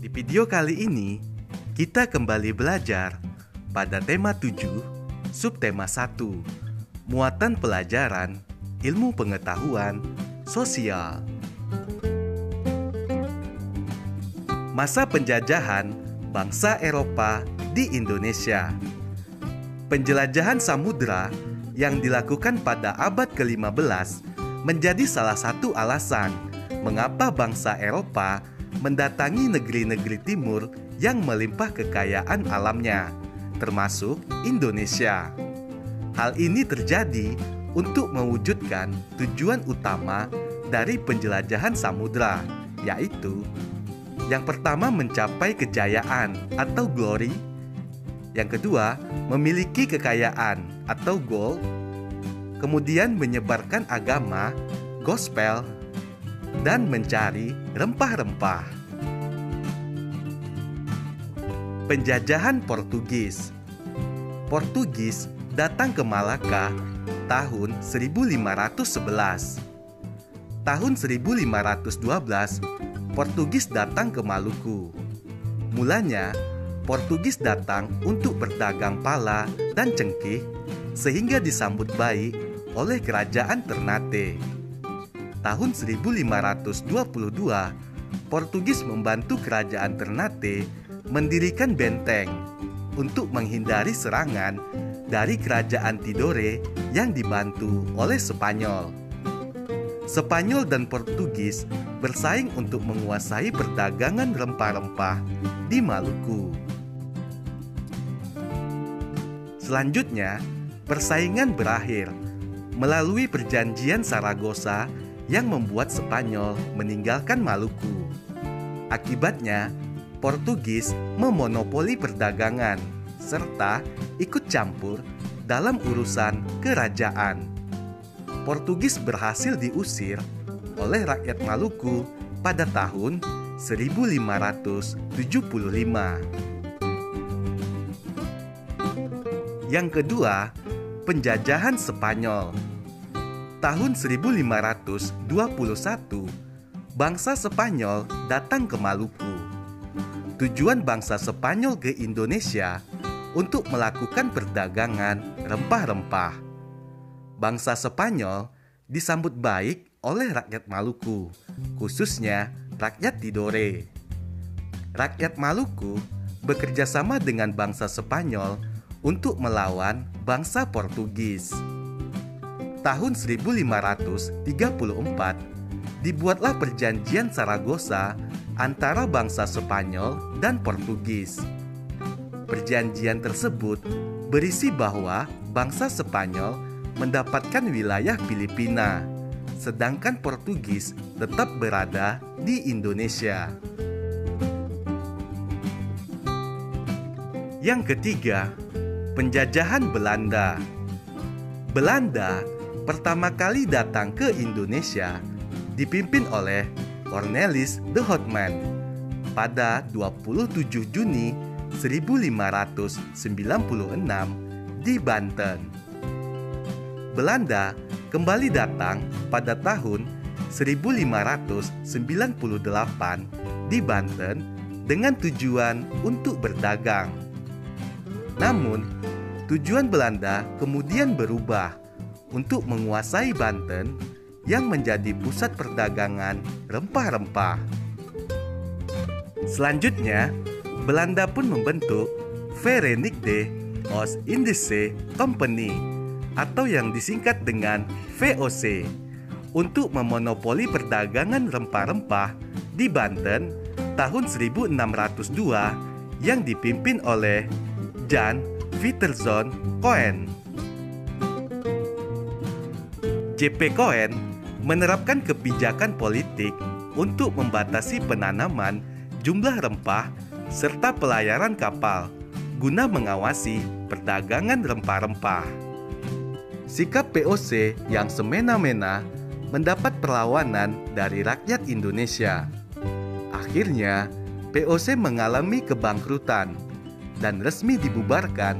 Di video kali ini, kita kembali belajar pada tema 7, subtema 1, muatan pelajaran, ilmu pengetahuan, sosial. Masa penjajahan bangsa Eropa di Indonesia. Penjelajahan samudra yang dilakukan pada abad ke-15 menjadi salah satu alasan mengapa bangsa Eropa mendatangi negeri-negeri timur yang melimpah kekayaan alamnya, termasuk Indonesia. Hal ini terjadi untuk mewujudkan tujuan utama dari penjelajahan samudra, yaitu yang pertama mencapai kejayaan atau glory, yang kedua memiliki kekayaan atau gold, kemudian menyebarkan agama, gospel, dan mencari rempah-rempah. Penjajahan Portugis. Portugis datang ke Malaka tahun 1511. Tahun 1512, Portugis datang ke Maluku. Mulanya, Portugis datang untuk berdagang pala dan cengkeh, sehingga disambut baik oleh kerajaan Ternate. Tahun 1522, Portugis membantu kerajaan Ternate mendirikan benteng untuk menghindari serangan dari kerajaan Tidore yang dibantu oleh Spanyol. Spanyol dan Portugis bersaing untuk menguasai perdagangan rempah-rempah di Maluku. Selanjutnya, persaingan berakhir melalui perjanjian Saragossa yang membuat Spanyol meninggalkan Maluku. Akibatnya, Portugis memonopoli perdagangan serta ikut campur dalam urusan kerajaan. Portugis berhasil diusir oleh rakyat Maluku pada tahun 1575. Yang kedua, penjajahan Spanyol. Tahun 1521, bangsa Spanyol datang ke Maluku. Tujuan bangsa Spanyol ke Indonesia untuk melakukan perdagangan rempah-rempah. Bangsa Spanyol disambut baik oleh rakyat Maluku, khususnya rakyat Tidore. Rakyat Maluku bekerja sama dengan bangsa Spanyol untuk melawan bangsa Portugis. Tahun 1534, dibuatlah perjanjian Saragossa antara bangsa Spanyol dan Portugis. Perjanjian tersebut berisi bahwa bangsa Spanyol mendapatkan wilayah Filipina, sedangkan Portugis tetap berada di Indonesia. Yang ketiga, penjajahan Belanda. Belanda pertama kali datang ke Indonesia dipimpin oleh Cornelis de Houtman pada 27 Juni 1596 di Banten. Belanda kembali datang pada tahun 1598 di Banten dengan tujuan untuk berdagang. Namun, tujuan Belanda kemudian berubah untuk menguasai Banten yang menjadi pusat perdagangan rempah-rempah. Selanjutnya, Belanda pun membentuk Verenigde Oost-Indische Compagnie atau yang disingkat dengan VOC untuk memonopoli perdagangan rempah-rempah di Banten tahun 1602 yang dipimpin oleh Jan Pieterszoon Coen. J.P. Coen menerapkan kebijakan politik untuk membatasi penanaman jumlah rempah serta pelayaran kapal guna mengawasi perdagangan rempah-rempah. Sikap VOC yang semena-mena mendapat perlawanan dari rakyat Indonesia. Akhirnya, VOC mengalami kebangkrutan dan resmi dibubarkan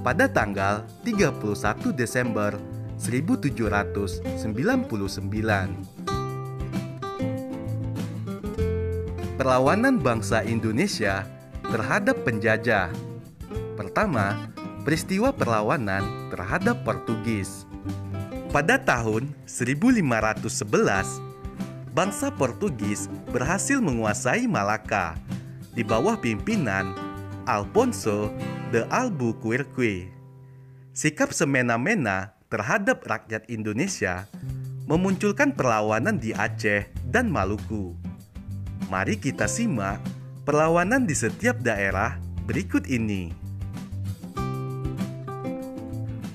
pada tanggal 31 Desember 1799. Perlawanan bangsa Indonesia terhadap penjajah. Pertama, peristiwa perlawanan terhadap Portugis. Pada tahun 1511, bangsa Portugis berhasil menguasai Malaka di bawah pimpinan Alfonso de Albuquerque. Sikap semena-mena terhadap rakyat Indonesia memunculkan perlawanan di Aceh dan Maluku. Mari kita simak perlawanan di setiap daerah berikut ini.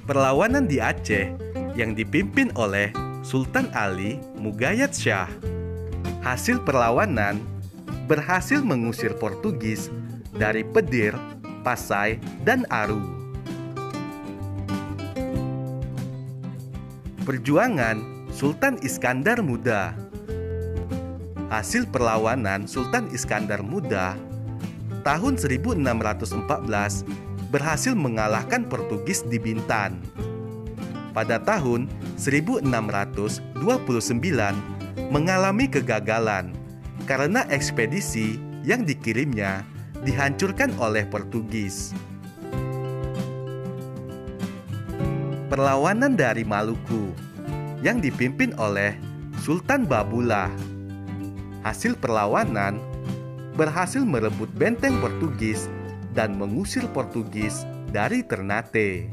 Perlawanan di Aceh yang dipimpin oleh Sultan Ali Muqayyad Shah. Hasil perlawanan berhasil mengusir Portugis dari Pedir, Pasai, dan Aru. Perjuangan Sultan Iskandar Muda. Hasil perlawanan Sultan Iskandar Muda tahun 1614 berhasil mengalahkan Portugis di Bintan. Pada tahun 1629 mengalami kegagalan karena ekspedisi yang dikirimnya dihancurkan oleh Portugis. Perlawanan dari Maluku yang dipimpin oleh Sultan Babula. Hasil perlawanan berhasil merebut benteng Portugis dan mengusir Portugis dari Ternate.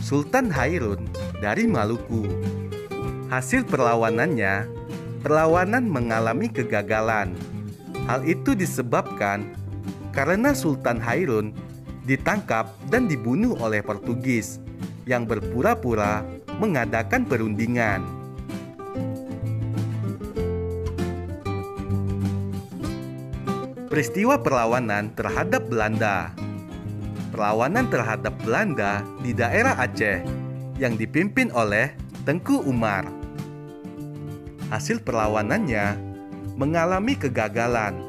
Sultan Hairun dari Maluku. Hasil perlawanan mengalami kegagalan. Hal itu disebabkan karena Sultan Hairun ditangkap dan dibunuh oleh Portugis yang berpura-pura mengadakan perundingan. Peristiwa perlawanan terhadap Belanda. Perlawanan terhadap Belanda di daerah Aceh yang dipimpin oleh Tengku Umar. Hasil perlawanannya mengalami kegagalan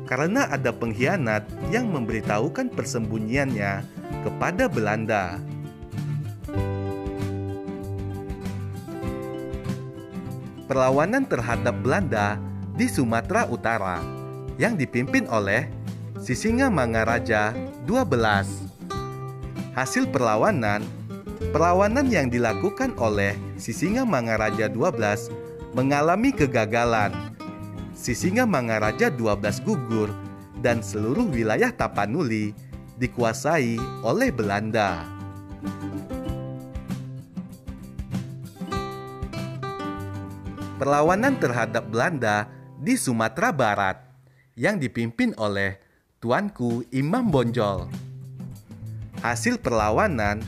karena ada pengkhianat yang memberitahukan persembunyiannya kepada Belanda. Perlawanan terhadap Belanda di Sumatera Utara yang dipimpin oleh Sisingamangaraja XII. Hasil perlawanan yang dilakukan oleh Sisingamangaraja XII mengalami kegagalan. Sisingamangaraja XII gugur dan seluruh wilayah Tapanuli dikuasai oleh Belanda. Perlawanan terhadap Belanda di Sumatera Barat yang dipimpin oleh Tuanku Imam Bonjol. Hasil perlawanan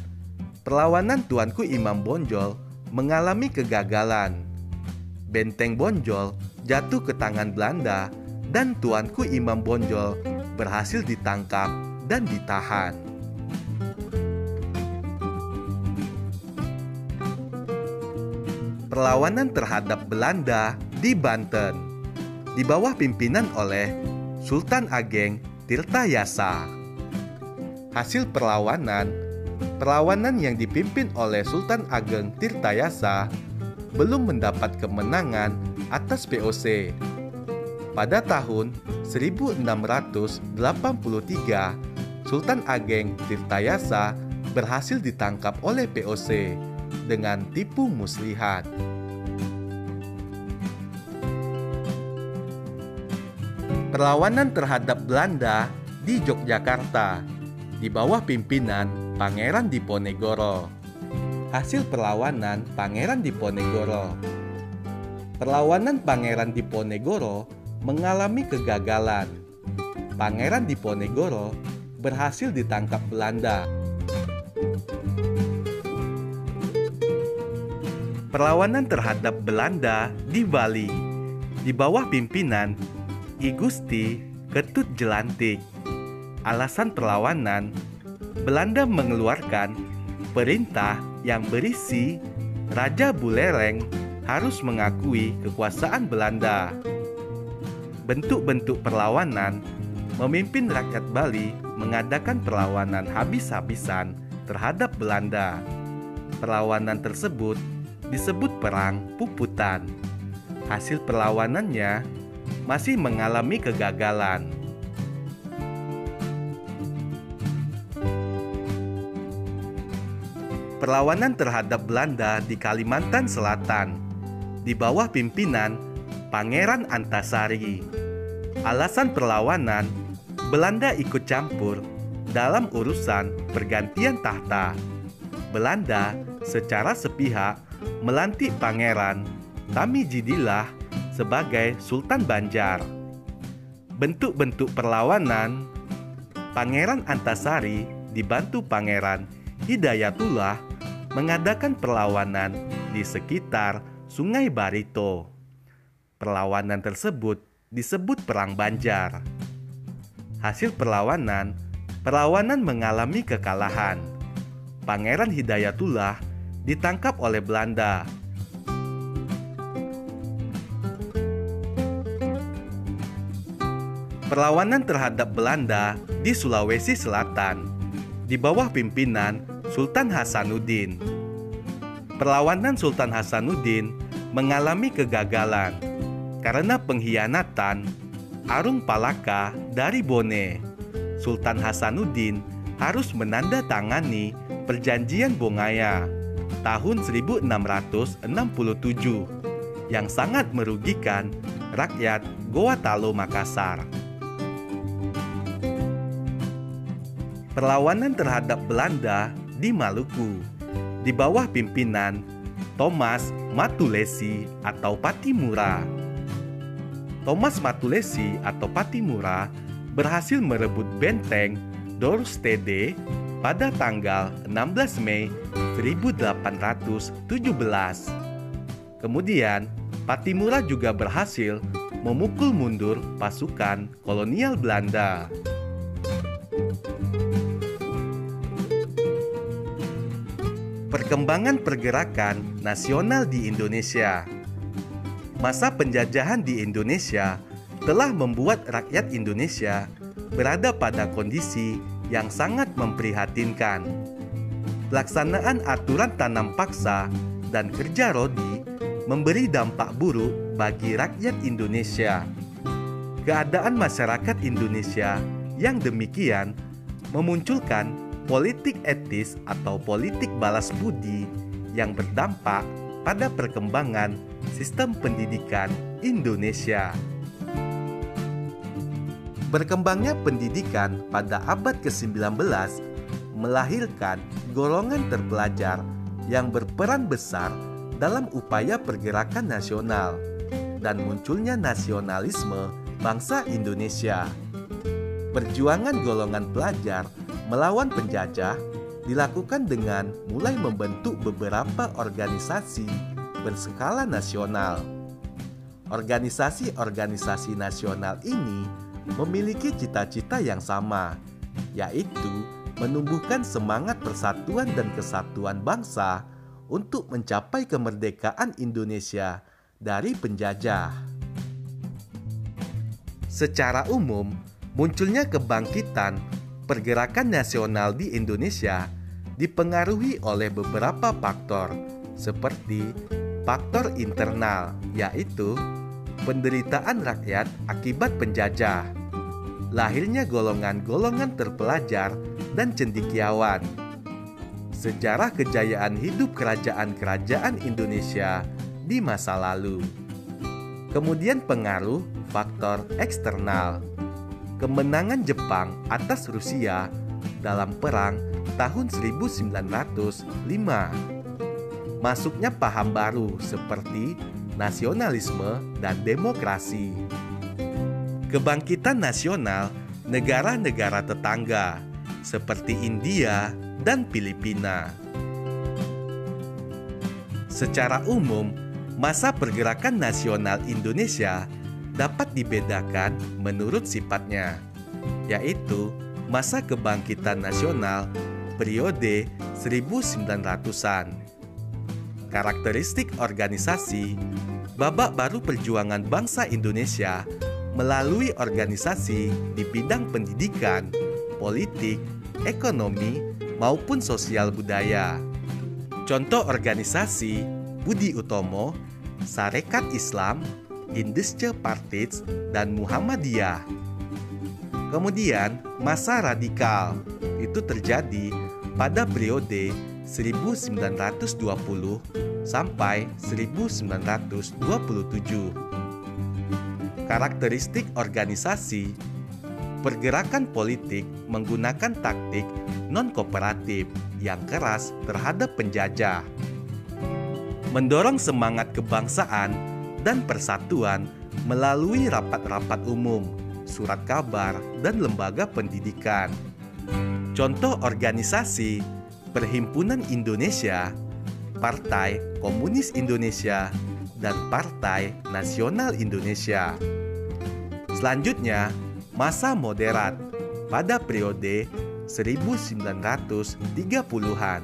Tuanku Imam Bonjol mengalami kegagalan. Benteng Bonjol jatuh ke tangan Belanda dan Tuanku Imam Bonjol berhasil ditangkap dan ditahan. Perlawanan terhadap Belanda di Banten di bawah pimpinan oleh Sultan Ageng Tirtayasa. Hasil perlawanan yang dipimpin oleh Sultan Ageng Tirtayasa belum mendapat kemenangan atas VOC. Pada tahun 1683, Sultan Ageng Tirtayasa berhasil ditangkap oleh VOC dengan tipu muslihat. Perlawanan terhadap Belanda di Yogyakarta di bawah pimpinan Pangeran Diponegoro. Hasil perlawanan Pangeran Diponegoro. Perlawanan Pangeran Diponegoro mengalami kegagalan. Pangeran Diponegoro berhasil ditangkap Belanda. Perlawanan terhadap Belanda di Bali di bawah pimpinan I Gusti Ketut Jelantik. Alasan perlawanan, Belanda mengeluarkan perintah yang berisi Raja Buleleng harus mengakui kekuasaan Belanda. Bentuk-bentuk perlawanan memimpin rakyat Bali mengadakan perlawanan habis-habisan terhadap Belanda. Perlawanan tersebut disebut Perang Puputan. Hasil perlawanannya masih mengalami kegagalan. Perlawanan terhadap Belanda di Kalimantan Selatan di bawah pimpinan Pangeran Antasari. Alasan perlawanan, Belanda ikut campur dalam urusan pergantian tahta. Belanda secara sepihak melantik Pangeran Tamijidillah sebagai Sultan Banjar. Bentuk-bentuk perlawanan, Pangeran Antasari dibantu Pangeran Hidayatullah mengadakan perlawanan di sekitar Sungai Barito. Perlawanan tersebut disebut Perang Banjar. Hasil perlawanan mengalami kekalahan. Pangeran Hidayatullah ditangkap oleh Belanda. Perlawanan terhadap Belanda di Sulawesi Selatan di bawah pimpinan Sultan Hasanuddin. Perlawanan Sultan Hasanuddin mengalami kegagalan karena pengkhianatan Arung Palaka dari Bone. Sultan Hasanuddin harus menandatangani Perjanjian Bongaya tahun 1667 yang sangat merugikan rakyat Gorontalo Makassar. Perlawanan terhadap Belanda di Maluku di bawah pimpinan Thomas Matulesi atau Patimura. Thomas Matulesi atau Patimura berhasil merebut benteng Dorstede pada tanggal 16 Mei 1817. Kemudian, Patimura juga berhasil memukul mundur pasukan kolonial Belanda. Perkembangan pergerakan nasional di Indonesia. Masa penjajahan di Indonesia telah membuat rakyat Indonesia berada pada kondisi yang sangat memprihatinkan. Pelaksanaan aturan tanam paksa dan kerja rodi memberi dampak buruk bagi rakyat Indonesia. Keadaan masyarakat Indonesia yang demikian memunculkan politik etis atau politik balas budi yang berdampak pada perkembangan sistem pendidikan Indonesia. Berkembangnya pendidikan pada abad ke-19 melahirkan golongan terpelajar yang berperan besar dalam upaya pergerakan nasional dan munculnya nasionalisme bangsa Indonesia. Perjuangan golongan pelajar melawan penjajah dilakukan dengan mulai membentuk beberapa organisasi berskala nasional. Organisasi-organisasi nasional ini memiliki cita-cita yang sama, yaitu menumbuhkan semangat persatuan dan kesatuan bangsa untuk mencapai kemerdekaan Indonesia dari penjajah. Secara umum, munculnya kebangkitan pergerakan nasional di Indonesia dipengaruhi oleh beberapa faktor, seperti faktor internal, yaitu penderitaan rakyat akibat penjajah, lahirnya golongan-golongan terpelajar dan cendekiawan, sejarah kejayaan hidup kerajaan-kerajaan Indonesia di masa lalu. Kemudian pengaruh faktor eksternal, kemenangan Jepang atas Rusia dalam perang tahun 1905. Masuknya paham baru seperti nasionalisme dan demokrasi. Kebangkitan nasional negara-negara tetangga seperti India dan Filipina. Secara umum, masa pergerakan nasional Indonesia dapat dibedakan menurut sifatnya, yaitu masa kebangkitan nasional periode 1900-an. Karakteristik organisasi, babak baru perjuangan bangsa Indonesia melalui organisasi di bidang pendidikan, politik, ekonomi, maupun sosial budaya. Contoh organisasi Budi Utomo, Sarekat Islam, Indische Partij, dan Muhammadiyah. Kemudian masa radikal itu terjadi pada periode 1920 sampai 1927. Karakteristik organisasi: pergerakan politik menggunakan taktik non-kooperatif yang keras terhadap penjajah, mendorong semangat kebangsaan dan persatuan melalui rapat-rapat umum, surat kabar, dan lembaga pendidikan. Contoh organisasi: Perhimpunan Indonesia, Partai Komunis Indonesia, dan Partai Nasional Indonesia. Selanjutnya, masa moderat pada periode 1930-an.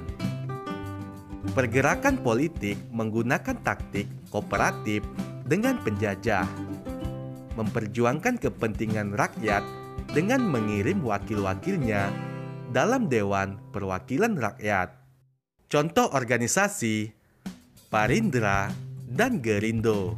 Pergerakan politik menggunakan taktik kooperatif dengan penjajah, memperjuangkan kepentingan rakyat dengan mengirim wakil-wakilnya dalam Dewan Perwakilan Rakyat. Contoh organisasi: Parindra dan Gerindo.